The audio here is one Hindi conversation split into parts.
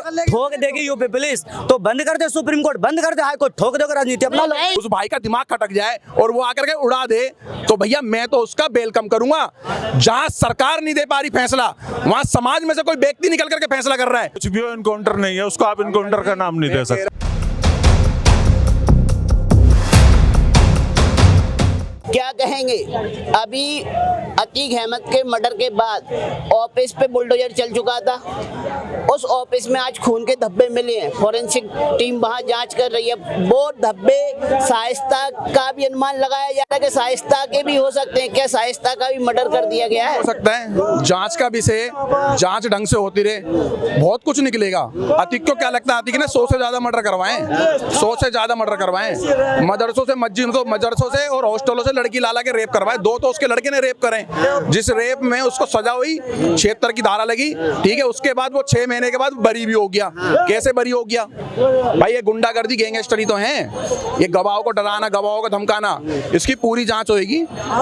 ठोक देगी यूपी पुलिस तो बंद कर दे, सुप्रीम कोर्ट बंद कर दे, हाई कोर्ट ठोक देगा, राजनीति अपना लो। उस भाई का दिमाग खटक जाए और वो आकर के उड़ा दे तो भैया मैं तो उसका वेलकम करूंगा। जहां सरकार नहीं दे पा रही फैसला, वहां समाज में से कोई व्यक्ति निकल करके फैसला कर रहा है। कुछ भी इनकाउंटर नहीं है, उसको आप इनकाउंटर का नाम नहीं दे सकते। क्या कहेंगे? अभी अतीक अहमद के मर्डर के बाद ऑफिस पे बुलडोजर चल चुका था, उस ऑफिस में आज खून के धब्बे मिले हैं। फॉरेंसिक टीम वहां जांच कर रही है। वो धब्बे शाइस्ता का भी अनुमान लगाया जा रहा है कि शाइस्ता के भी हो सकते हैं। क्या शाइस्ता का भी मर्डर कर दिया गया है? हो सकता है। जांच का विषय, जांच ढंग से होती रहे, बहुत कुछ निकलेगा। अतीक को क्या लगता है? अतीक ने 100 से ज्यादा मर्डर करवाए, 100 से ज्यादा मर्डर करवाए, मदरसों से मदरसों से और हॉस्टलों से लड़की लाला के रेप करवाए। 2 तो उसके लड़के ने रेप करे, जिस रेप में उसको सजा हुई 76 की धारा लगी, ठीक है। उसके बाद वो 6 महीने के बाद बरी भी हो गया। कैसे बरी हो गया भाई? ये गुंडागर्दी, गैंगस्टरी तो है। ये गवाहों को डराना, गवाहों को धमकाना, इसकी पूरी जांच होगी।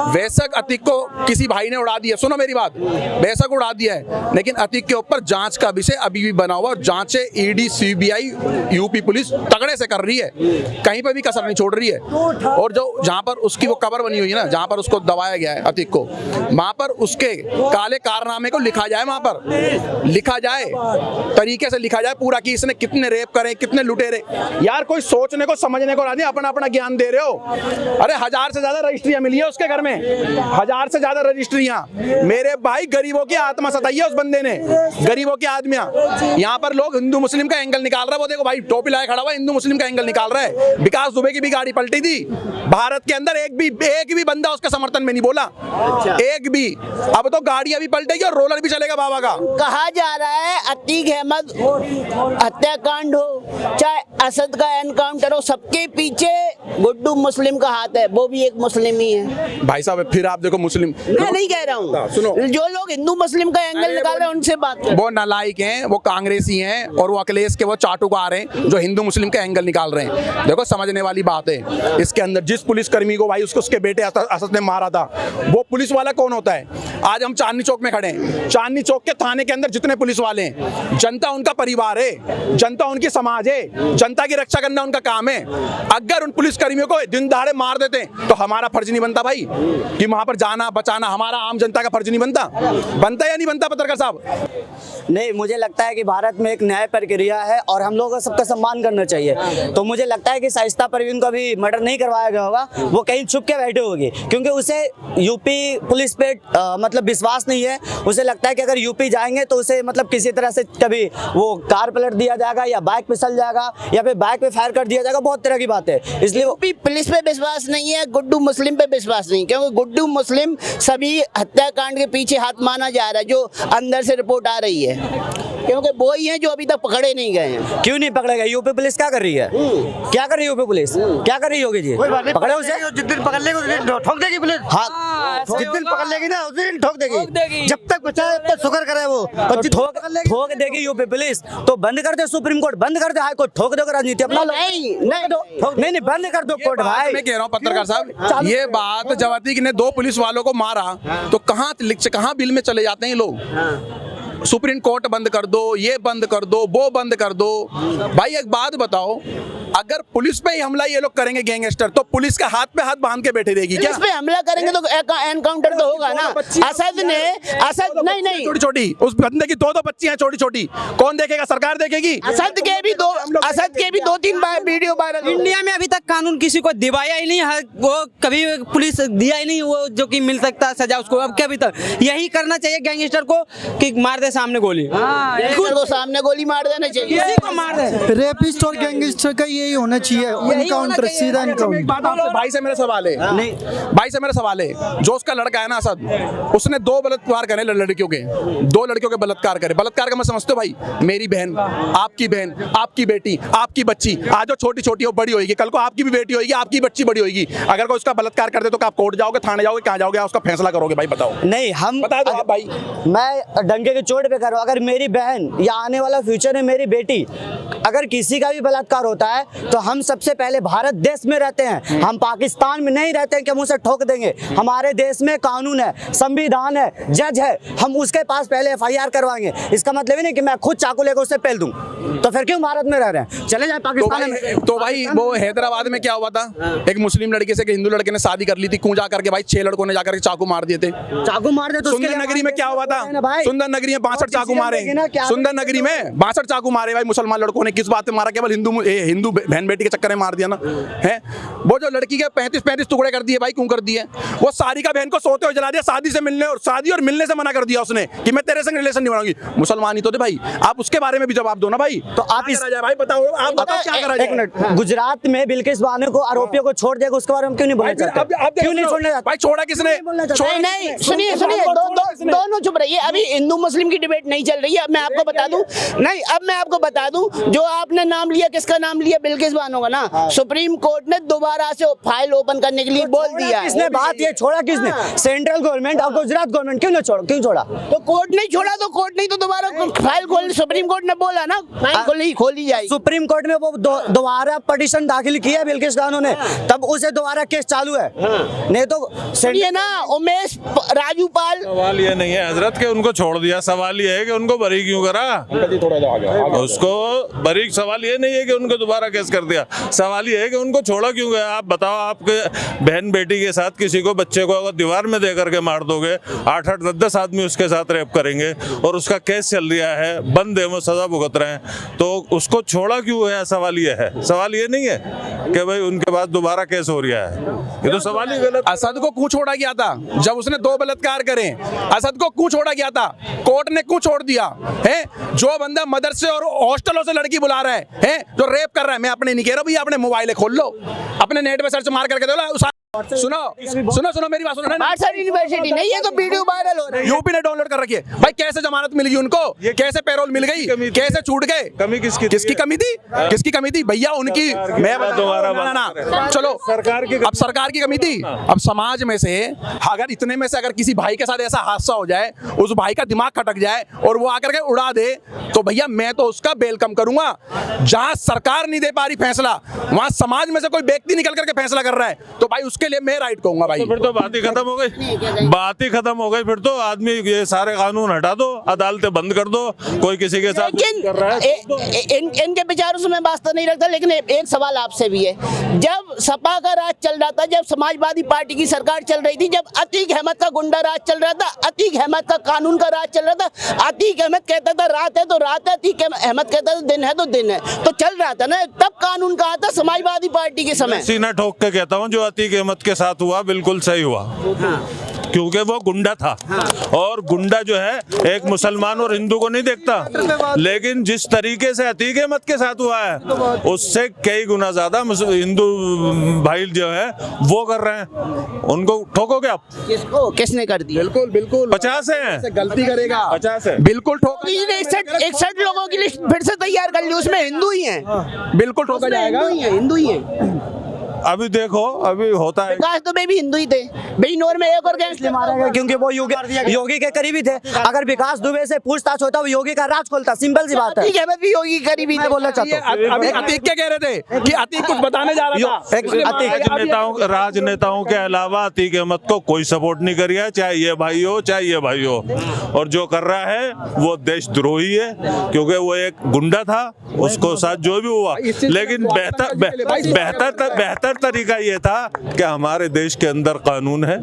बेशक अतीक को किसी भाई ने उड़ा दिया, सुनो मेरी बात, बेशक उड़ा दिया है, लेकिन अतीक के ऊपर जांच का विषय अभी भी बना हुआ। जांचें ईडी, सीबीआई, यूपी पुलिस तगड़े से कर रही है, कहीं पर भी कसर नहीं छोड़ रही है। और जो जहां पर उसकी वो कब्र बनी हुई है ना, जहां पर उसको दबाया गया है अतीक को, वहां पर उसके काले कारनामे को लिखा जाए, वहां पर लिखा जाए, तरीके से लिखा जाए पूरा कि इसने कितने रेप करे, कितने लुटेरे। यार कोई सोचने को समझने को राजी, अपना अपना ज्ञान दे रहे हो। अरे 1000 से ज्यादा रजिस्ट्रियां मिली है उसके घर में, 1000 से ज्यादा रजिस्ट्रियां। मेरे भाई गरीबों की आत्मा सताई है उस बंदे ने, गरीबों की आदमियां। यहाँ पर लोग हिंदू मुस्लिम का एंगल निकाल रहा है। वो देखो भाई टोपी लाए खड़ा हुआ, हिंदू मुस्लिम का एंगल निकाल रहा है। विकास दुबे की भी गाड़ी पलटी थी भारत के अंदर, एक भी बंदा उसके समर्थन में नहीं बोला, एक भी। अब तो गाड़ियां भी पलटेगी और रोलर भी चलेगा बाबा का। कहा जा रहा है अतीक अहमद हत्याकांड हो चाहे असद का एनकाउंटर हो, सबके पीछे गुड्डू मुस्लिम का हाथ है। वो भी एक मुस्लिम ही है भाई साहब। फिर आप देखो मुस्लिम, मैं नहीं कह रहा हूँ, सुनो, जो लोग हिंदू मुस्लिम का एंगल निकाल रहे हैं उनसे बात करो। वो नालायक हैं, वो कांग्रेसी हैं और वो अखिलेश के वो चाटुकार हैं जो हिंदू मुस्लिम का एंगल निकाल रहे हैं। देखो समझने वाली बात है इसके अंदर। जिस पुलिसकर्मी को भाई उसके बेटे असद ने मारा था, वो पुलिस वाला कौन होता है? आज हम चांदनी चौक में खड़े हैं, चांदनी चौक के थाने के अंदर जितने पुलिस वाले हैं, जनता उनका परिवार है, जनता उनकी समाज है, जनता की रक्षा करना उनका काम है। अगर उन पुलिस कर्मियों को दिन दहाड़े मार देते हैं तो हमारा फर्ज नहीं बनता भाई कि वहां पर जाना बचाना? हमारा आम जनता का फर्ज नहीं बनता? बनता या नहीं बनता पत्रकार साहब? नहीं, मुझे लगता है कि भारत में एक न्याय प्रक्रिया है और हम लोगों को सबका सम्मान करना चाहिए। तो मुझे लगता है कि शाइस्ता परवीन को भी मर्डर नहीं करवाया गया होगा, वो कहीं छुप के बैठे होगी, क्योंकि उसे यूपी पुलिस पे मतलब विश्वास नहीं है। उसे लगता है कि अगर यूपी जाएंगे तो उसे मतलब किसी तरह से कभी वो कार पलट दिया जाएगा या बाइक फिसल जाएगा या फिर बाइक पे फायर कर दिया जाएगा, बहुत तरह की बात है। इसलिए यूपी पुलिस पे विश्वास नहीं है, गुड्डू मुस्लिम पे विश्वास नहीं, क्योंकि गुड्डू मुस्लिम सभी हत्याकांड के पीछे हाथ माना जा रहा है, जो अंदर से रिपोर्ट आ रही है, क्योंकि वो ही हैं जो अभी तक पकड़े नहीं गए हैं। क्यों नहीं पकड़े गए? यूपी पुलिस क्या कर रही है? क्या कर रही है यूपी पुलिस? क्या कर रही होगी जी? पकड़े उसे, जिस दिन पकड़ लेगी उस दिन ठोक देगी पुलिस। हाँ, जिस दिन पकड़ लेगी ना उस दिन ठोक देगी। जब तक बचा है तब तक शुक्र करे वो। तो ठोक देगी यूपी पुलिस तो बंद कर दे, सुप्रीम कोर्ट बंद कर दे, हाई कोर्ट ठोक देगा, राजनीति अपना लो। नहीं बंद कर दो कोर्ट भाई। मैं कह रहा हूँ पत्रकार साहब, ये बात जब अतीक ने 2 पुलिस वालों को मारा तो कहाँ बिल में चले जाते हैं लोग? सुप्रीम कोर्ट बंद कर दो, ये बंद कर दो, वो बंद कर दो। भाई एक बात बताओ, अगर पुलिस पे ही हमला ये लोग करेंगे गैंगस्टर, तो पुलिस का हाथ पे हाथ बांध के बैठे रहेगी क्या? पुलिस पे हमला करेंगे तो एनकाउंटर तो होगा ना। असद नहीं छोटी छोटी, उस बंदे की 2 बच्चियां हैं छोटी छोटी, कौन देखेगा? सरकार देखेगी। असद के भी 2-3 वीडियो वायरल। इंडिया में अभी तक कानून किसी को दिवाया ही नहीं है, वो कभी पुलिस दिया ही नहीं वो जो कि मिल सकता है सजा उसको। अब क्या अभी तक यही करना चाहिए गैंगस्टर को कि मार दे सामने गोली, को सामने गोली मार देना चाहिए, किसी को मार दे। रेपिस्ट और गैंगस्टर का यही होना चाहिए, एनकाउंटर, सीधा एनकाउंटर। भाई से मेरा सवाल है, नहीं भाई से मेरा सवाल है, जो उसका लड़का है ना असद, उसने 2 बलात्कार करे लड़कियों के, 2 लड़कियों के बलात्कार करे। बलात्कार का मैं समझते हो भाई, मेरी बहन, आपकी बेटी, आपकी बच्ची, आज जो छोटी छोटी हो बड़ी होगी, कल को आपकी भी बेटी होगी, आपकी बच्ची बड़ी होगी। अगर कोई उसका बलात्कार कर दे तो आप कोर्ट जाओगे, थाने जाओगे, कहाँ जाओगे, उसका फैसला करोगे? भाई बताओ। नहीं, हम बता दो आप भाई। मैं डंके की चोट पे करो। अगर मेरी बहन या आने वाला फ्यूचर में मेरी बेटी अगर किसी का भी बलात्कार होता है तो हम सबसे पहले भारत देश में रहते हैं, हम पाकिस्तान में नहीं रहते हैं कि हम उसे ठोक देंगे। हमारे देश में कानून है, संविधान है, जज है, हम उसके पास पहले FIR करवाएंगे। इसका मतलब ही नहीं कि मैं खुद चाकू लेकर उसे पेल दूं। तो फिर क्यों भारत में रह रहे हैं, चले जाए पाकिस्तान में। तो भाई वो हैदराबाद में क्या हुआ था, एक मुस्लिम लड़के से एक हिंदू लड़के ने शादी कर ली थी, कूं जाकर के भाई 6 लड़कों ने जाकर के चाकू मार दिए थे। चाकू मार दे तो उसके सुंदर लिए नगरी में क्या हुआ था, सुंदर नगरी में 62 चाकू मारे, क्या सुंदर नगरी में 62 चाकू मारे भाई मुसलमान लड़कों ने। किस बात पे मारा, केवल हिंदू बहन बेटी के चक्कर में मार दिया ना है। वो जो लड़की के 35 टुकड़े कर दिए भाई, क्यों कर दिए? वो सारिका बहन को सोते हुए जला दिया, शादी और मिलने से मना कर दिया उसने कि मैं तेरे संग रिलेशन नहीं बनाऊंगी। मुसलमान ही तो थे भाई, आप उसके बारे में भी जवाब दो ना भाई। तो आप इस भाई बताओ, आप बताओ क्या करा जाए। एक मिनट, गुजरात में बिल्किस बानो को आरोपियों को छोड़ देगा, उसके बारे में क्यों नहीं बोलना चाहते? क्यों नहीं छोड़ना चाहते भाई? छोड़ा किसने? नहीं, सुनिए दोनों चुप रहिए। अभी हिंदू मुस्लिम की डिबेट नहीं चल रही है। अब मैं आपको बता दूं, नहीं अब मैं आपको बता दूं, जो आपने नाम लिया, किसका नाम लिया? बिल्किस बानो का ना। सुप्रीम कोर्ट ने दोबारा से फाइल ओपन करने के लिए बोल दिया। किसने बात ये छोड़ा? किसने? सेंट्रल गवर्नमेंट और गुजरात गवर्नमेंट क्यों छोड़ा? तो कोर्ट नहीं छोड़ा, तो कोर्ट नहीं तो दोबारा फाइल खोल, सुप्रीम कोर्ट ने बोला ना फाइल खोली जाएगी। सुप्रीम कोर्ट में वो दोबारा पिटीशन दाखिल किया बिल्किस बानो ने, तब उसे दोबारा केस चालू है। नहीं तो सुनिए ना, उमेश राजूपाल, सवाल ये नहीं है हजरत के उनको छोड़ दिया, सवाल ये है कि उनको बरी क्यों करा। उसको बरी, सवाल ये नहीं है कि उनको दोबारा केस कर दिया, सवाल ये है कि उनको छोड़ा क्यों गया। आप बताओ, आपके बहन बेटी के साथ किसी को, बच्चे को अगर दीवार में दे करके मार दोगे, 8-8, 10-10 आदमी उसके साथ रेप करेंगे और उसका केस चल रहा है, बंद है, वो सजा भुगत रहे हैं, तो उसको छोड़ा क्यों है? सवाल ये है, सवाल ये नहीं है कि भाई उनके बाद दोबारा केस हो रहा है। ये तो सवाल ही गलत। असद को क्यों छोड़ा गया था जब उसने 2 बलात्कार करे? असद को क्यों छोड़ा गया था? कोर्ट ने क्यों छोड़ दिया है? जो बंदा मदरसे और हॉस्टलों से लड़की बुला रहा है, जो रेप कर रहा है, मैं अपने नहीं कह रहा भैया, अपने मोबाइल खोल लो, अपने नेट पे सर्च मार करके दो। सुनो मेरी बात सुनो। यूनिवर्सिटी नहीं है तो वीडियो वायरल हो रहा है। यूपी ने डाउनलोड कर रखी है भाई। कैसे जमानत मिल गई उनको, कैसे पैरोल मिल गई, कैसे छूट गए? कमी किसकी कमी थी? किसकी कमी थी भैया? उनकी। मैं दोबारा चलो, सरकार की, अब सरकार की कमी थी। अब समाज में से अगर इतने में से अगर किसी भाई के साथ ऐसा हादसा हो जाए, उस भाई का दिमाग खटक जाए और वो आकर के उड़ा दे, तो भैया मैं तो उसका वेलकम करूंगा। जहां सरकार नहीं दे पा रही फैसला, वहां समाज में से कोई व्यक्ति निकल करके फैसला कर रहा है, तो भाई उसके लिए मैं राइट कहूंगा भाई। तो फिर तो बात ही खत्म हो गई, बात ही खत्म हो गई। फिर तो आदमी ये सारे कानून हटा दो, अदालतें बंद कर दो, कोई किसी के साथ कर रहा है। इनके विचारों से मैं वास्ता नहीं रखता, लेकिन एक सवाल आपसे भी है। जब सपा का राज चल रहा था, जब समाजवादी पार्टी की सरकार चल रही थी, जब अतीक अहमद का गुंडा राज चल रहा था, अतीक अहमद का कानून का राज चल रहा था, अतीक अहमद कहता था रात है तो रात है, अतीक अहमद कहता था दिन है तो दिन है, तो चल रहा था ना। तब कानून कहा था समाजवादी पार्टी के समय। सीना ठोक के कहता हूँ, जो अतीक अहमद के साथ हुआ बिल्कुल सही हुआ, क्योंकि वो गुंडा था। और गुंडा जो है एक मुसलमान और हिंदू को नहीं देखता, लेकिन जिस तरीके से अतीक अहमद के साथ हुआ है, उससे कई गुना ज्यादा हिंदू भाई जो है वो कर रहे हैं। उनको ठोकोगे आप? किसको, किसने कर दिया? बिल्कुल 50 है, गलती करेगा 50 है, बिल्कुल ठोक। 61 लोगों की लिस्ट फिर से तैयार कर ली, उसमें हिंदू ही हैं, बिल्कुल ठोका जाएगा। हिंदू ही है। अभी देखो अभी होता है। विकास दुबे भी हिंदू ही थे, बिजनौर में एक और गैंगस्टर मारा गया क्योंकि वो योगी के करीबी थे। अगर विकास दुबे से पूछताछ होता वो योगी का राज खोलता, सिंपल सी बात है। ठीक है, मैं भी योगी के करीबी थे, बोलना चाहता हूं। अभी अतीक क्या कह रहे थे कि अतीक कुछ बताने जा रहा था। राजनेताओं के अलावा अतीक अहमद को कोई सपोर्ट नहीं करिए, चाहे ये भाई हो चाहे ये भाई हो। और जो कर रहा है वो देशद्रोही है, क्योंकि वो एक गुंडा था, उसको साथ जो भी हुआ। लेकिन बेहतर तरीका ये था कि हमारे देश के अंदर कानून है,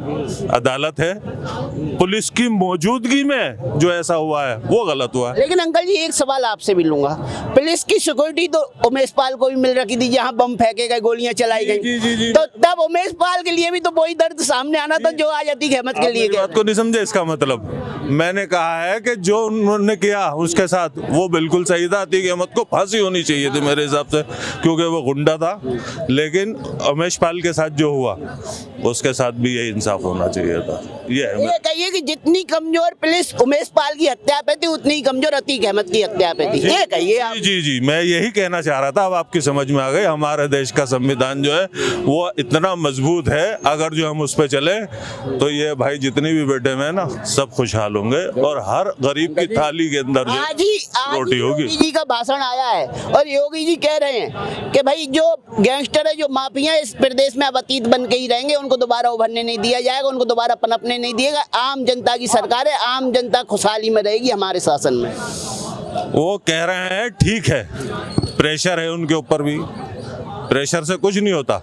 अदालत है, पुलिस की मौजूदगी में जो ऐसा हुआ है वो गलत हुआ है। लेकिन अंकल जी एक सवाल आपसे भी लूंगा, पुलिस की सिक्योरिटी तो उमेश पाल को भी मिल रखी थी, जहां बम फेंके गए, गोलियां चलाई गई, तो तब उमेश पाल के लिए भी तो वही दर्द सामने आना था जो आज अतीक अहमद के लिए। बात को नहीं समझे? इसका मतलब मैंने कहा है कि जो उन्होंने किया उसके साथ वो बिल्कुल सही था। अतीक अहमद को फांसी होनी चाहिए थी मेरे हिसाब से, क्योंकि वो गुंडा था। लेकिन उमेश पाल के साथ जो हुआ उसके साथ भी ये इंसाफ होना चाहिए था। ये कहिए कि जितनी कमजोर पुलिस उमेश पाल की हत्या पे थी, उतनी ही कमजोर अतीक अहमद की हत्या पे थी, ये कहिए आप। जी, मैं यही कहना चाह रहा था, अब आपकी समझ में आ गई। हमारे देश का संविधान जो है वो इतना मजबूत है, अगर जो हम उस पर चले तो ये भाई जितनी भी बेटे में ना सब खुशहाल दाल होंगे और हर गरीब की थाली के अंदर जो आज ही रोटी होगी। योगी जी का भाषण आया है और योगी जी कह रहे हैं कि भाई जो गैंगस्टर है, जो माफिया इस प्रदेश में अब अतीत बन के ही रहेंगे, उनको दोबारा उभरने नहीं दिया जाएगा, उनको दोबारा पनपने नहीं दिएगा। आम जनता की सरकार है, आम जनता खुशहाली में रहेगी हमारे शासन में। वो कह रहे हैं ठीक है, प्रेशर है उनके ऊपर भी, प्रेशर से कुछ नहीं होता,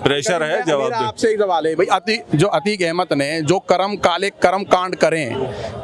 प्रेशर है जवाब मेरा दे। आपसे एक सवाल है भाई, जो अतीक अहमद ने जो काले कर्म कांड करें,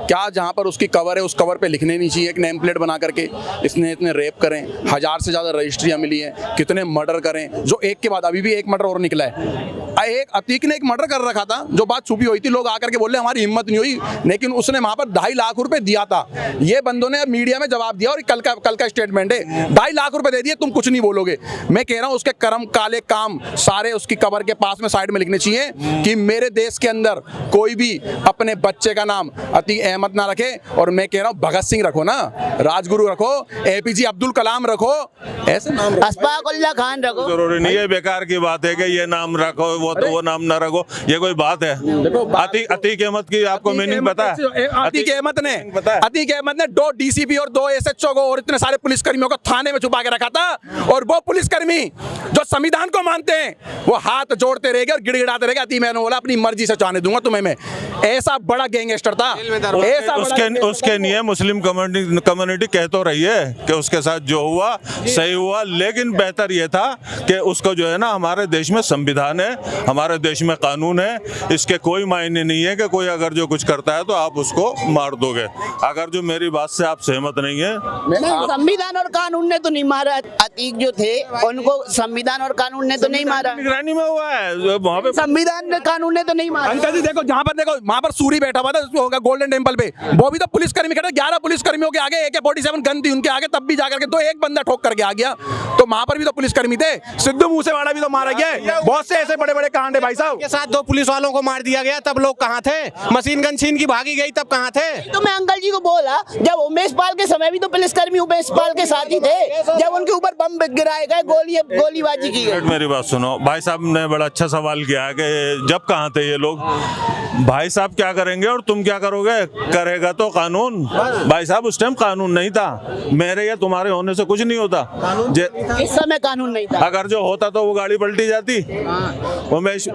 क्या जहाँ पर उसकी कवर है उस कवर पे लिखने नहीं चाहिए एक नेम प्लेट बना करके इसने इतने रेप करें, 1000 से ज़्यादा रजिस्ट्रियाँ मिली हैं, कितने मर्डर करें, जो एक के बाद अभी भी एक मर्डर और निकला है। एक अतीक ने एक मर्डर कर रखा था, जो बात छुपी हुई थी, लोग आकर के बोले हमारी हिम्मत नहीं हुई, लेकिन उसने वहाँ पर 2.5 लाख रुपए दिया था। ये बंदों ने मीडिया में जवाब दिया और कल का स्टेटमेंट है, 2.5 लाख रुपए दे दिए, तुम कुछ नहीं बोलोगे। मैं कह रहा हूँ उसके कर्म काले काम सारे उसकी कबर के पास में साइड में लिखने चाहिए कि मेरे देश के अंदर कोई भी अपने बच्चे का नाम अतीक अहमद ना रखे। और मैं कह रहा हूँ भगत सिंह रखो ना, राजगुरु रखो, APJ अब्दुल कलाम रखो, ऐसे नाम अशफाक उल्लाह खान रखो। जरूरी नहीं है, बेकार की बात है कि ये नाम रखो वो नाम ना रखो, ये कोई बात है? अतीक अहमद की आपको मीनिंग पता है? अतीक अहमद ने 2 DCP और 2 SHO को और इतने सारे पुलिसकर्मियों को थाने में छुपा के रखा था, और वो पुलिसकर्मी जो संविधान को मानते हैं वो हाथ जोड़ते रहेंगे और गिड़गिड़ाते रहेंगे। अतीक मैंने बोला अपनी मर्जी से जाने दूंगा तुम्हें मैं। ऐसा बड़ा गैंगस्टर था, उसके लिए मुस्लिम कम्युनिटी कह तो रही है कि उसके साथ जो हुआ सही हुआ, लेकिन बेहतर यह था कि उसको जो है ना, हमारे देश में संविधान है, हमारे देश में कानून है, इसके कोई मायने नहीं है कि कोई अगर जो कुछ करता है तो आप उसको मार दोगे। अगर जो मेरी बात से आप सहमत नहीं है, संविधान और कानून ने तो नहीं मारा। अतीक जो थे उनको संविधान और कानून ने तो नहीं मारा, निगरानी में हुआ है वहाँ पे। संविधान ने कानून ने तो नहीं मारा। अंकल जी देखो, जहाँ पर देखो वहाँ पर सूरी बैठा हुआ था गोल्डन टेम्पल पे, वो भी तो पुलिसकर्मी खड़े, 11 पुलिसकर्मियों के आगे AK-47 गन थी उनके आगे, तब भी जाकर के तो एक बंदा ठोक करके आ गया, तो वहाँ पर भी तो पुलिसकर्मी थे। सिद्धू मूसेवाला भी तो मारा गया है, बहुत से ऐसे बड़े बड़े कांड है भाई साहब। के साथ 2 पुलिस वालों को मार दिया गया, तब लोग कहाँ थे? मशीन गन छीन की भागी गई, तब कहाँ थे? तो मैं अंकल जी को बोला, जब उमेश पाल के समय भी तो पुलिसकर्मी उमेश पाल के साथ ही थे, जब उनके ऊपर बम गिराए गए, गोलीबाजी की गई। मेरी बात सुनो, भाई साहब ने बड़ा अच्छा सवाल किया है कि जब कहाँ थे ये लोग। भाई साहब क्या करेंगे और तुम क्या करोगे? करेगा तो कानून। भाई साहब उस टाइम कानून नहीं था, मेरे या तुम्हारे होने से कुछ नहीं होता। इस समय कानून नहीं था, अगर जो होता तो वो गाड़ी पलटी जाती। उमेश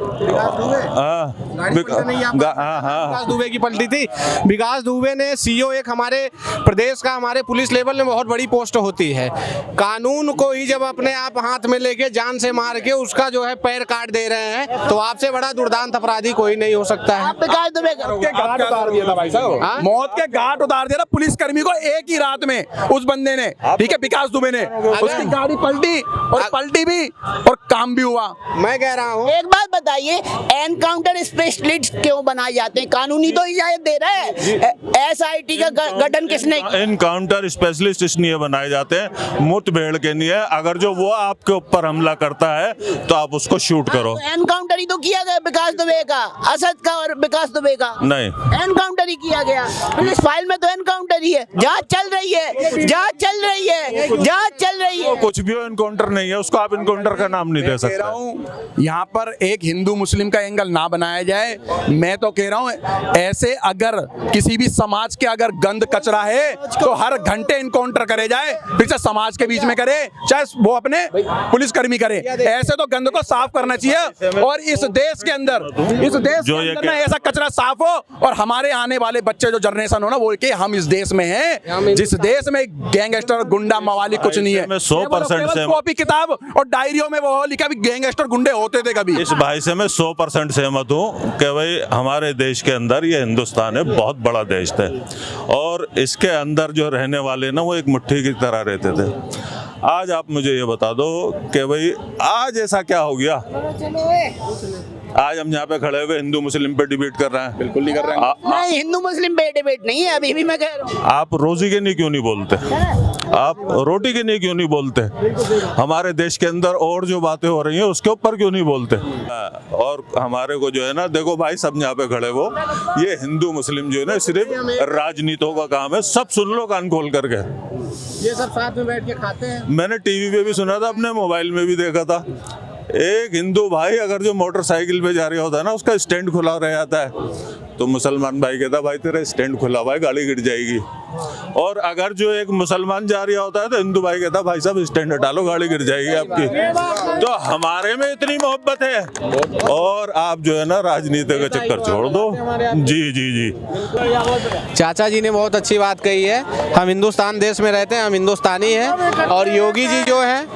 विकास दुबे की पलटी थी। विकास दुबे ने CO एक हमारे प्रदेश का, हमारे पुलिस लेवल में बहुत बड़ी पोस्ट होती है। कानून को ही जब अपने आप हाथ में लेके जान से मार के उसका जो है पैर काट दे रहे हैं, तो आपसे बड़ा दुर्दांत अपराधी कोई नहीं हो सकता है। विकास दुबे घाट उतार दिया था भाई साहब, मौत के घाट उतार दिया था पुलिसकर्मी को एक ही रात में उस बंदे ने, ठीक है, विकास दुबे ने। उसकी गाड़ी पलटी और पलटी भी और काम भी हुआ। मैं कह रहा हूँ, एक बात बताइए, एनकाउंटर स्पेशलिस्ट क्यों बनाए जाते हैं? कानूनी तो इजाजत दे रहे हैं। SIT का गठन किसने? एनकाउंटर स्पेशलिस्ट इसलिए बनाए जाते हैं मुठभेड़ के लिए। अगर जो वो आपके ऊपर हमला करता है तो आप उसको शूट करो। एनकाउंटर ही तो किया गया विकास दुबे का, असद का और विकास दुबे का। नहीं, एनकाउंटर ही किया गया। पुलिस फाइल में तो एनकाउंटर ही है, जांच चल रही है, जांच चल रही है, जांच चल रही है। कुछ भी एनकाउंटर नहीं है, उसको आप एनकाउंटर का नाम नहीं दे सकते। यहाँ पर एक हिंदू मुस्लिम का एंगल ना बनाया जाए। मैं तो कह रहा हूँ ऐसे अगर किसी भी समाज के अगर गंद कचरा है तो हर घंटे इनकाउंटर करे जाए, फिर से समाज के बीच में करे, चाहे वो अपने पुलिसकर्मी करे। ऐसे तो गंद को साफ करना चाहिए और इस देश के अंदर ना ऐसा कचरा साफ हो और हमारे आने वाले बच्चे जो जनरेशन हो ना, वो कि हम इस देश में हैं जिस देश में गैंगस्टर गुंडा मवाली कुछ नहीं है। 100% से कॉपी किताब और डायरियों में वो लिखा भी गैंगस्टर गुंडे होते थे कभी। इस भाई से मैं 100% सहमत हूँ कि भाई हमारे देश के अंदर, ये हिंदुस्तान है, बहुत बड़ा देश है और इसके अंदर जो रहने वाले ना वो एक मुट्ठी की तरह रहते थे। आज आप मुझे ये बता दो कि भाई आज ऐसा क्या हो गया? आज हम यहाँ पे खड़े हुए हिंदू मुस्लिम पे डिबेट कर रहे हैं? बिल्कुल नहीं कर रहे हैं। नहीं, हिंदू मुस्लिम पे डिबेट नहीं है, अभी भी मैं कह रहा हूँ। आप रोजी के लिए क्यों नहीं बोलते? आप रोटी के लिए क्यों नहीं बोलते? हमारे देश के अंदर और जो बातें हो रही हैं उसके ऊपर क्यों नहीं बोलते? और हमारे को जो है ना, देखो भाई सब यहाँ पे खड़े हो, ये हिंदू मुस्लिम जो है ना सिर्फ राजनीतियों का काम है। सब सुन लो कान खोल करके, ये सब साथ में बैठ के खाते हैं। मैंने टीवी पे भी सुना था, अपने मोबाइल में भी देखा था। एक हिंदू भाई अगर जो मोटरसाइकिल पे जा रहा होता है ना, उसका स्टैंड खुला रह जाता है, तो मुसलमान भाई कहता भाई तेरा स्टैंड खुला हुआ है, गाड़ी गिर जाएगी। और अगर जो एक मुसलमान जा रहा होता है तो हिंदू भाई कहता भाई साहब स्टैंड हटा लो, गाड़ी गिर जाएगी आपकी। तो हमारे में इतनी मोहब्बत है, और आप जो है ना राजनीति का चक्कर छोड़ दो। जी जी जी, चाचा जी ने बहुत अच्छी बात कही है। हम हिंदुस्तान देश में रहते हैं, हम हिंदुस्तानी हैं, और योगी जी जो है,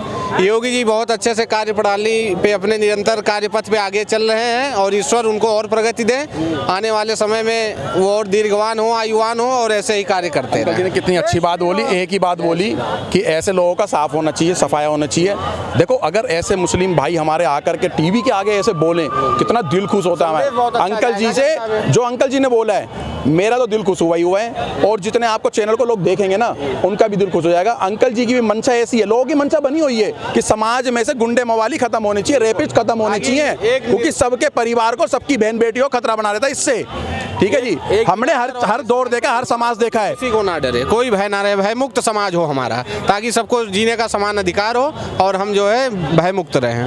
योगी जी बहुत अच्छे से कार्य प्रणाली पे अपने निरंतर कार्यपथ पे आगे चल रहे हैं, और ईश्वर उनको और प्रगति दे। आने वाले समय में वो और दीर्घवान हो, आयुवान हो, और ऐसे ही कार्य करते अंकल जी रहें। ने कितनी अच्छी बात बोली, एक ही बात बोली कि ऐसे लोगों का साफ होना चाहिए, सफाया होना चाहिए। देखो अगर ऐसे मुस्लिम भाई हमारे आकर के टीवी के आगे ऐसे बोलें, कितना दिल खुश होता है हमारा। अंकल जी से जो अंकल जी ने बोला है, मेरा तो दिल खुश हुआ ही हुआ है, और जितने आपको चैनल को लोग देखेंगे ना, उनका भी दिल खुश हो जाएगा। अंकल जी की भी मंशा ऐसी है, लोगों की मंशा बनी हुई है कि समाज में से गुंडे मवाली खत्म होने चाहिए, रेपिस्ट खत्म होने चाहिए, क्योंकि सबके परिवार को, सबकी बहन बेटियों को खतरा बना देता है इससे। ठीक है जी, हमने हर दौर देखा, हर समाज देखा है। किसी को ना डरे, कोई भय ना रहे, भय मुक्त समाज हो हमारा, ताकि सबको जीने का समान अधिकार हो और हम जो है भय मुक्त रहें।